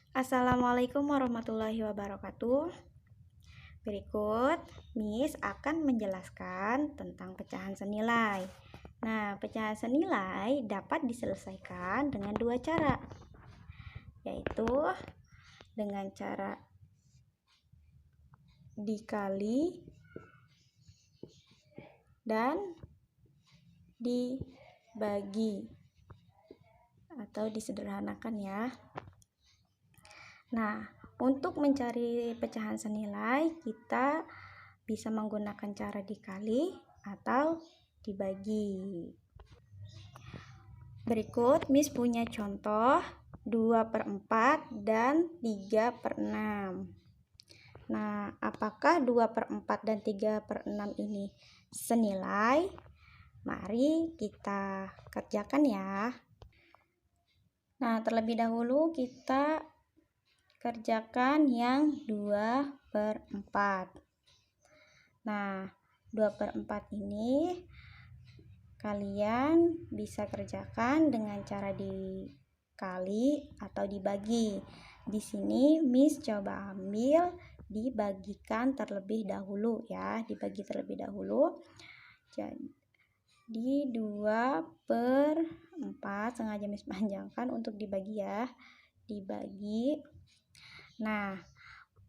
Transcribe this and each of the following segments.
Assalamualaikum warahmatullahi wabarakatuh. Berikut, Miss akan menjelaskan tentang pecahan senilai. Nah, pecahan senilai dapat diselesaikan dengan dua cara, yaitu dengan cara dikali dan dibagi atau disederhanakan ya. Nah, untuk mencari pecahan senilai, kita bisa menggunakan cara dikali atau dibagi. Berikut Miss punya contoh 2/4 dan 3/6. Nah, apakah 2/4 dan 3/6 ini senilai? Mari kita kerjakan ya. Nah, terlebih dahulu kita kerjakan yang 2/4. Nah, 2/4 ini kalian bisa kerjakan dengan cara dikali atau dibagi. Di sini Miss coba ambil dibagikan terlebih dahulu ya, dibagi terlebih dahulu. Jadi 2/4 sengaja Miss panjangkan untuk dibagi ya, dibagi. Nah,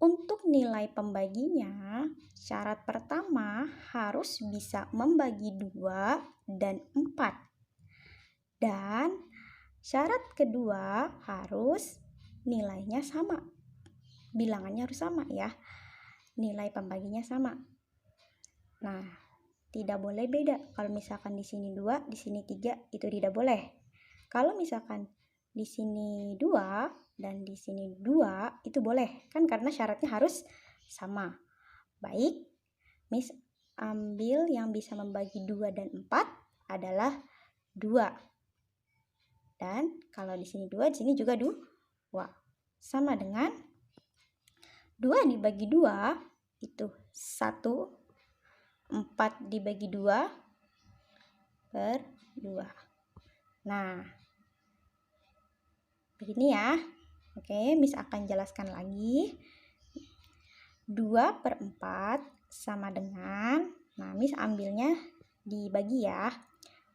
untuk nilai pembaginya, syarat pertama harus bisa membagi 2 dan 4. Dan syarat kedua harus nilainya sama. Bilangannya harus sama ya. Nilai pembaginya sama. Nah, tidak boleh beda. Kalau misalkan di sini 2, di sini 3, itu tidak boleh. Kalau misalkan di sini 2 dan di sini 2, itu boleh kan, karena syaratnya harus sama. Baik, Miss ambil yang bisa membagi 2 dan 4 adalah 2. Dan kalau di sini 2, di sini juga 2. Sama dengan 2 dibagi 2 itu 1. 4 dibagi 2/2. Nah, begini ya. Oke, Miss akan jelaskan lagi. 2/4 sama dengan, nah Miss ambilnya dibagi ya,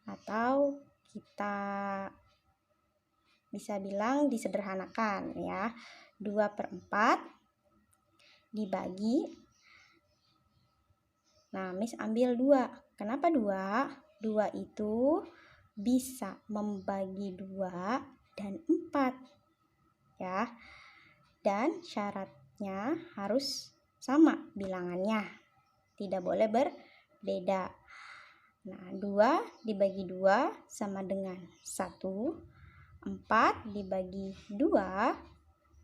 atau kita bisa bilang disederhanakan ya. 2/4 dibagi, nah Miss ambil 2. Kenapa 2? 2 itu bisa membagi 2 dan 4 ya. Dan syaratnya harus sama bilangannya, tidak boleh berbeda. Nah, 2 dibagi 2 sama dengan 1. 4 dibagi 2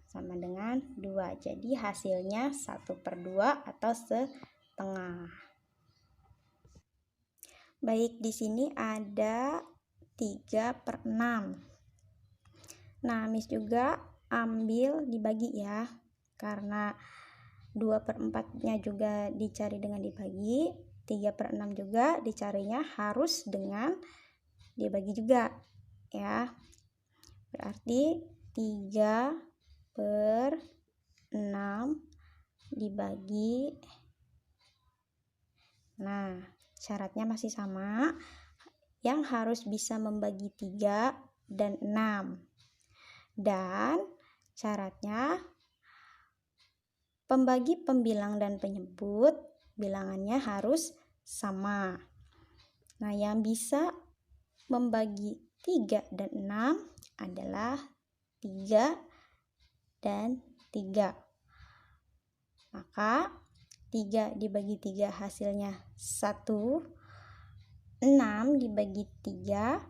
sama dengan 2. Jadi hasilnya 1/2 atau setengah. Baik, di sini ada 3/6. Nah, Miss juga ambil dibagi ya, karena 2/4-nya juga dicari dengan dibagi, 3/6 juga dicarinya harus dengan dibagi juga ya. Berarti 3/6 dibagi, nah syaratnya masih sama, yang harus bisa membagi 3 dan 6. Dan syaratnya pembagi pembilang dan penyebut bilangannya harus sama. Nah, yang bisa membagi 3 dan 6 adalah 3 dan 3. Maka 3 dibagi 3 hasilnya 1. 6 dibagi 3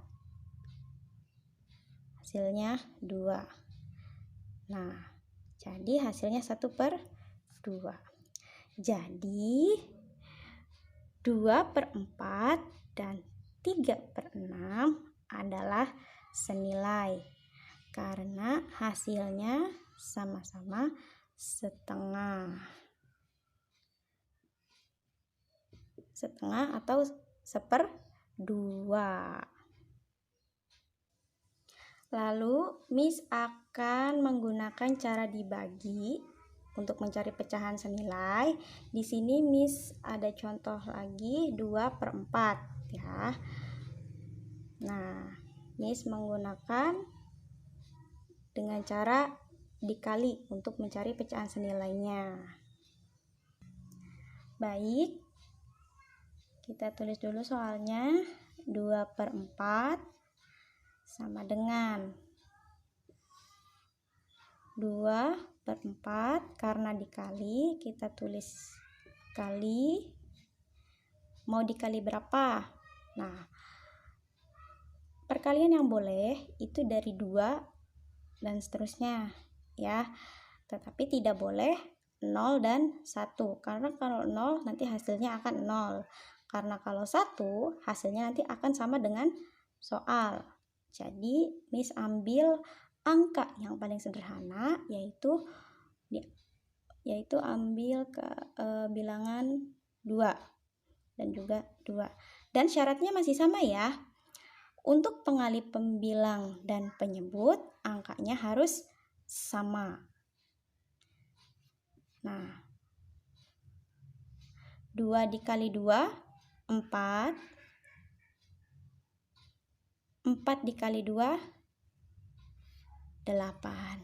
hasilnya 2. Nah, jadi hasilnya 1/2. Jadi 2/4 dan 3/6 adalah senilai karena hasilnya sama-sama setengah. Setengah atau 1/2. Lalu, Miss akan menggunakan cara dibagi untuk mencari pecahan senilai. Di sini Miss ada contoh lagi 2/4 ya. Nah, Miss menggunakan dengan cara dikali untuk mencari pecahan senilainya. Baik, kita tulis dulu soalnya. 2/4 sama dengan 2/4, karena dikali kita tulis kali. Mau dikali berapa? Nah, perkalian yang boleh itu dari 2 dan seterusnya ya. Tetapi tidak boleh 0 dan 1, karena kalau 0 nanti hasilnya akan 0. Karena kalau 1 hasilnya nanti akan sama dengan soal. Jadi Miss ambil angka yang paling sederhana, yaitu ambil ke bilangan 2 dan juga 2. Dan syaratnya masih sama ya. Untuk pengali pembilang dan penyebut, angkanya harus sama. Nah, 2 dikali 2, 4. 4 dikali 2, 8.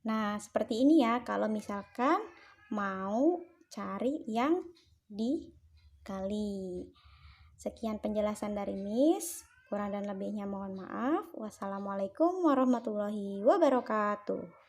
Nah, seperti ini ya kalau misalkan mau cari yang dikali. Sekian penjelasan dari Miss. Kurang dan lebihnya mohon maaf. Wassalamualaikum warahmatullahi wabarakatuh.